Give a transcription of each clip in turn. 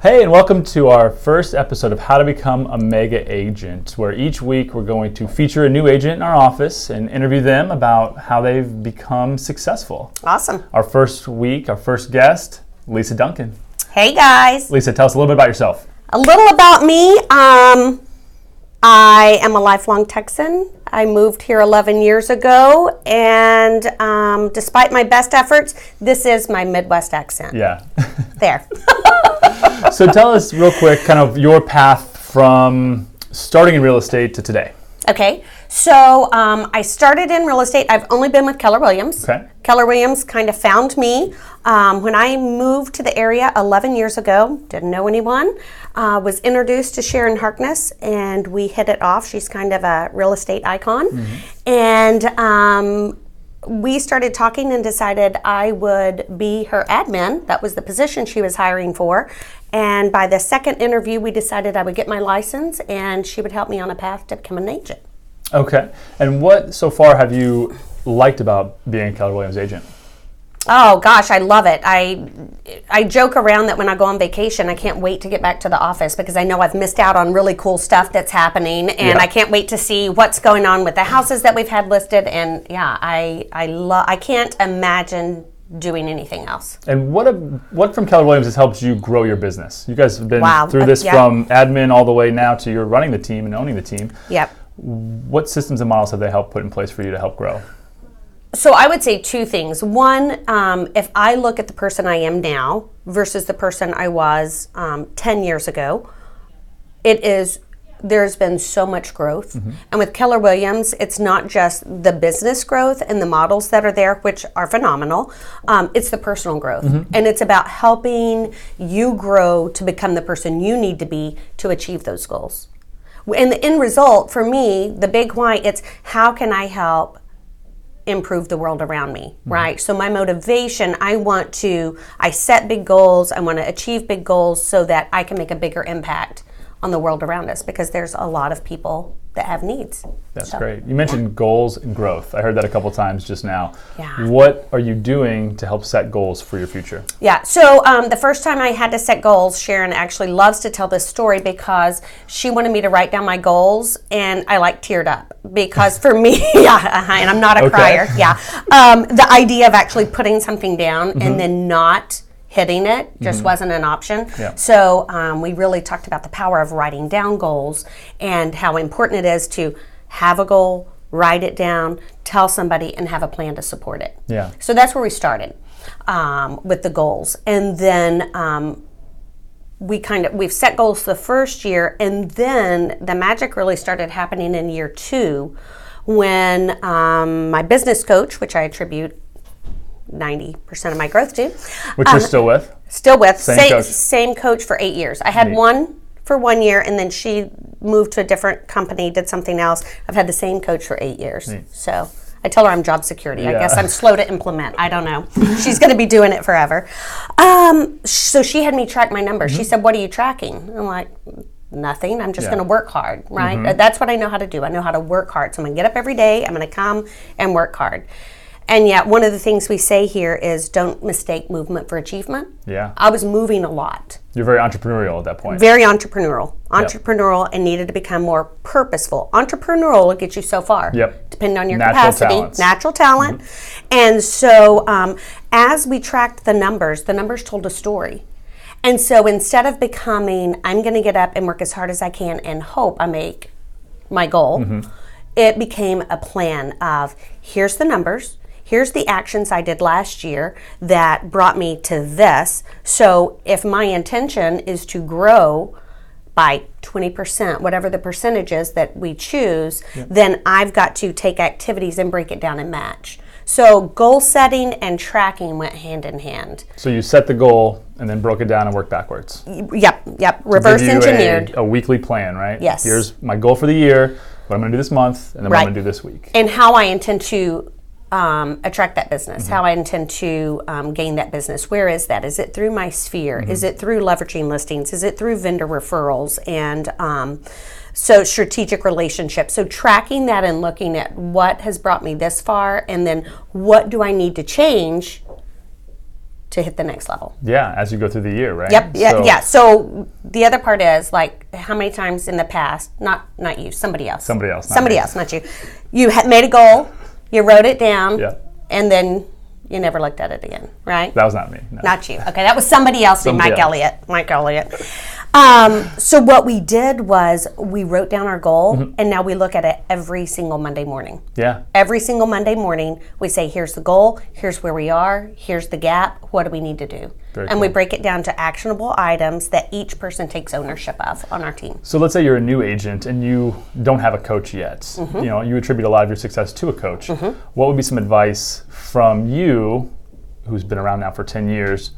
Hey, and welcome to our first episode of How to Become a Mega Agent, where each week we're going to feature a new agent in our office and interview them about how they've become successful. Awesome. Our first guest, Lisa Duncan. Hey guys. Lisa, tell us a little bit about yourself. A little about me. I am a lifelong Texan. I moved here 11 years ago, and despite my best efforts, this is my Midwest accent. Yeah. There. So tell us real quick kind of your path from starting in real estate to today. Okay, so I started in real estate. I've only been with Keller Williams. Okay. Keller Williams kind of found me when I moved to the area 11 years ago. Didn't know anyone. Was introduced to Sharon Harkness, and we hit it off. She's kind of a real estate icon. Mm-hmm. And we started talking and decided I would be her admin. That was the position she was hiring for. And by the second interview, we decided I would get my license and she would help me on a path to become an agent. Okay. And what so far have you liked about being a Keller Williams agent? Oh gosh, I love it. I joke around that when I go on vacation, I can't wait to get back to the office because I know I've missed out on really cool stuff that's happening, and I can't wait to see what's going on with the houses that we've had listed. And yeah, I can't imagine doing anything else. And what from Keller Williams has helped you grow your business? You guys have been through this from admin all the way now to you're running the team and owning the team. Yep. What systems and models have they helped put in place for you to help grow? So I would say two things. One, if I look at the person I am now versus the person I was 10 years ago, there's been so much growth. Mm-hmm. And with Keller Williams, it's not just the business growth and the models that are there, which are phenomenal. It's the personal growth. Mm-hmm. And it's about helping you grow to become the person you need to be to achieve those goals. And the end result, for me, the big why, it's how can I help improve the world around me, right? So my motivation, I set big goals, I want to achieve big goals so that I can make a bigger impact on the world around us because there's a lot of people that have needs. That's great. You mentioned goals and growth. I heard that a couple times just now. Yeah. What are you doing to help set goals for your future? Yeah, so the first time I had to set goals, Sharon actually loves to tell this story because she wanted me to write down my goals, and I teared up because for me, and I'm not a crier, the idea of actually putting something down and then not hitting it just wasn't an option. Yeah. So we really talked about the power of writing down goals and how important it is to have a goal, write it down, tell somebody, and have a plan to support it. Yeah. So that's where we started with the goals. And then we've set goals the first year, and then the magic really started happening in year 2 when my business coach, which I attribute 90% of my growth to. Which you're still with? Still with. Same coach for 8 years. I had one for 1 year, and then she moved to a different company, did something else. I've had the same coach for 8 years. So I tell her I'm job security. I guess I'm slow to implement. I don't know. She's going to be doing it forever. So she had me track my numbers. She said, "What are you tracking?" I'm like, nothing. I'm just going to work hard, right? That's what I know how to do. I know how to work hard. So I'm going to get up every day. I'm going to come and work hard. And yet, one of the things we say here is don't mistake movement for achievement. Yeah. I was moving a lot. You're very entrepreneurial at that point. Very entrepreneurial. And needed to become more purposeful. Entrepreneurial will get you so far. Yep. Depending on your Natural capacity. Talents. Natural talent. And so as we tracked the numbers told a story. And so instead of becoming, I'm going to get up and work as hard as I can and hope I make my goal, it became a plan of here's the numbers. Here's the actions I did last year that brought me to this. So if my intention is to grow by 20%, whatever the percentage is that we choose, then I've got to take activities and break it down and match. So goal setting and tracking went hand in hand. So you set the goal and then broke it down and worked backwards. Yep. Reverse engineered. A weekly plan, right? Yes. Here's my goal for the year, what I'm going to do this month, and then what I'm going to do this week. And how I intend to attract that business, how I intend to gain that business. Where is that? Is it through my sphere? Is it through leveraging listings? Is it through vendor referrals? And so strategic relationships. So tracking that and looking at what has brought me this far, and then what do I need to change to hit the next level. Yeah, as you go through the year, right? Yep. Yeah. So the other part is like, how many times in the past, not you, somebody else, not you. You had made a goal, you wrote it down, and then you never looked at it again, right? That was not me. No. Not you. Okay, that was somebody else named Mike Elliott. So what we did was we wrote down our goal, and now we look at it every single Monday morning. Yeah. Every single Monday morning, we say, here's the goal, here's where we are, here's the gap, what do we need to do? We break it down to actionable items that each person takes ownership of on our team. So let's say you're a new agent and you don't have a coach yet. You know, you attribute a lot of your success to a coach. What would be some advice from you, who's been around now for 10 years,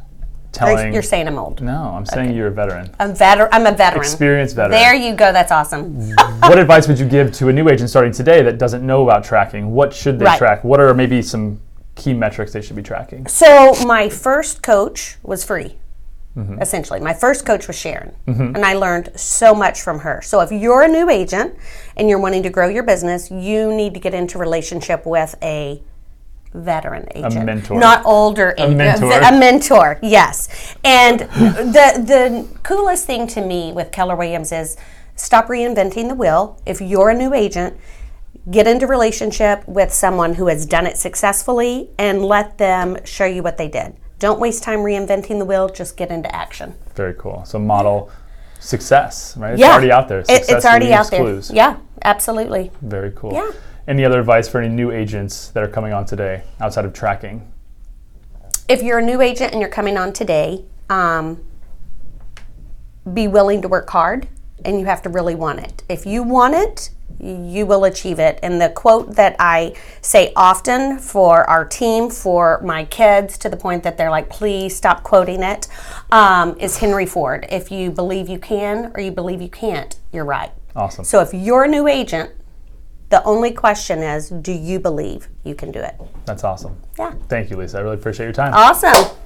You're saying I'm old. No, I'm saying you're a veteran. I'm a veteran. Experienced veteran. There you go. That's awesome. What advice would you give to a new agent starting today that doesn't know about tracking? What should they track? What are maybe some key metrics they should be tracking? So my first coach was free, essentially. My first coach was Sharon, and I learned so much from her. So if you're a new agent and you're wanting to grow your business, you need to get into relationship with a veteran agent. A mentor. Not older agent. A mentor, yes. And the coolest thing to me with Keller Williams is stop reinventing the wheel. If you're a new agent, get into relationship with someone who has done it successfully and let them show you what they did. Don't waste time reinventing the wheel, just get into action. Very cool. So model success, right? It's already out there. It's already out there. Clues. Yeah, absolutely. Very cool. Yeah. Any other advice for any new agents that are coming on today outside of tracking? If you're a new agent and you're coming on today, be willing to work hard, and you have to really want it. If you want it, you will achieve it. And the quote that I say often for our team, for my kids, to the point that they're like, please stop quoting it, is Henry Ford. If you believe you can or you believe you can't, you're right. Awesome. So if you're a new agent, the only question is, do you believe you can do it? That's awesome. Yeah. Thank you, Lisa. I really appreciate your time. Awesome.